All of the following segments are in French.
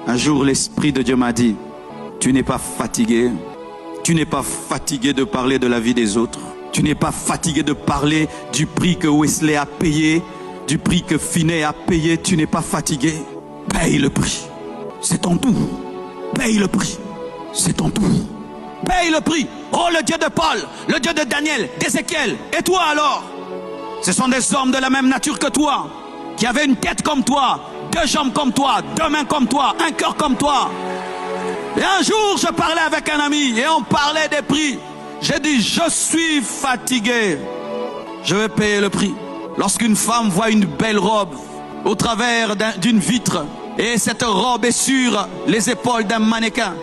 Un jour, l'Esprit de Dieu m'a dit, tu n'es pas fatigué. Tu n'es pas fatigué de parler de la vie des autres. Tu n'es pas fatigué de parler du prix que Wesley a payé, du prix que Finney a payé. Tu n'es pas fatigué. Paye le prix. C'est ton tour. Paye le prix. C'est ton tour. Paye le prix. Oh, le Dieu de Paul, le Dieu de Daniel, d'Ézéchiel. Et toi alors? Ce sont des hommes de la même nature que toi, qui avaient une tête comme toi, deux jambes comme toi, deux mains comme toi, un cœur comme toi. Et un jour, je parlais avec un ami et on parlait des prix. J'ai dit, je suis fatigué. Je vais payer le prix. Lorsqu'une femme voit une belle robe au travers d'une vitre et cette robe est sur les épaules d'un mannequin,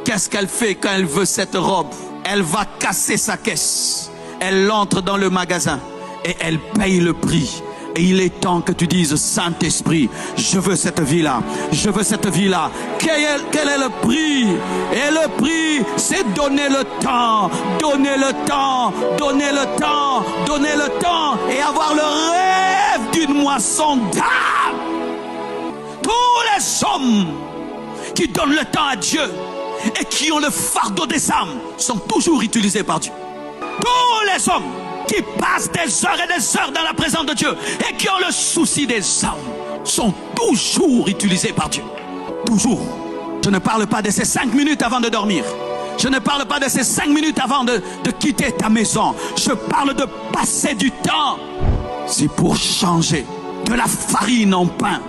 qu'est-ce qu'elle fait quand elle veut cette robe? Elle va casser sa caisse. Elle entre dans le magasin et elle paye le prix. Et il est temps que tu dises, Saint-Esprit, je veux cette vie-là. Je veux cette vie-là. Quel est le prix? Et le prix, c'est donner le temps. Donner le temps. Donner le temps. Donner le temps. Et avoir le rêve d'une moisson d'âme. Tous les hommes qui donnent le temps à Dieu et qui ont le fardeau des âmes sont toujours utilisés par Dieu. Tous les hommes qui passent des heures et des heures dans la présence de Dieu et qui ont le souci des âmes sont toujours utilisés par Dieu. Toujours. Je ne parle pas de ces 5 minutes avant de dormir. Je ne parle pas de ces 5 minutes avant de quitter ta maison. Je parle de passer du temps. C'est pour changer de la farine en pain.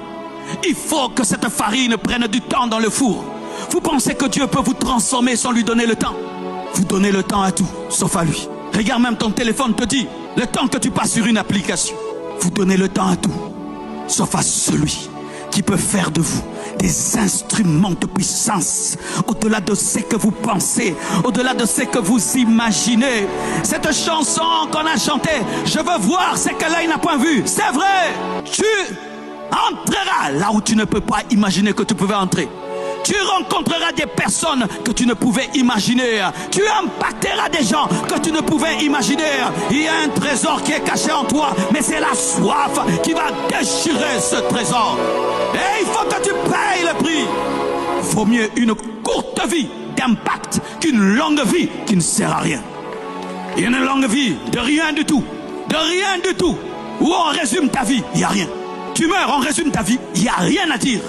Il faut que cette farine prenne du temps dans le four. Vous pensez que Dieu peut vous transformer sans lui donner le temps? Vous donnez le temps à tout, sauf à lui. Regarde, même ton téléphone te dit, le temps que tu passes sur une application, vous donnez le temps à tout, sauf à celui qui peut faire de vous des instruments de puissance, au-delà de ce que vous pensez, au-delà de ce que vous imaginez. Cette chanson qu'on a chantée, je veux voir ce que l'œil n'a point vu. C'est vrai, tu entreras là où tu ne peux pas imaginer que tu pouvais entrer. Tu rencontreras des personnes que tu ne pouvais imaginer. Tu impacteras des gens que tu ne pouvais imaginer. Il y a un trésor qui est caché en toi, mais c'est la soif qui va déchirer ce trésor. Et il faut que tu payes le prix. Vaut mieux une courte vie d'impact qu'une longue vie qui ne sert à rien. Une longue vie de rien du tout. De rien du tout. Où on résume ta vie, il n'y a rien. Tu meurs, on résume ta vie, il n'y a rien à dire.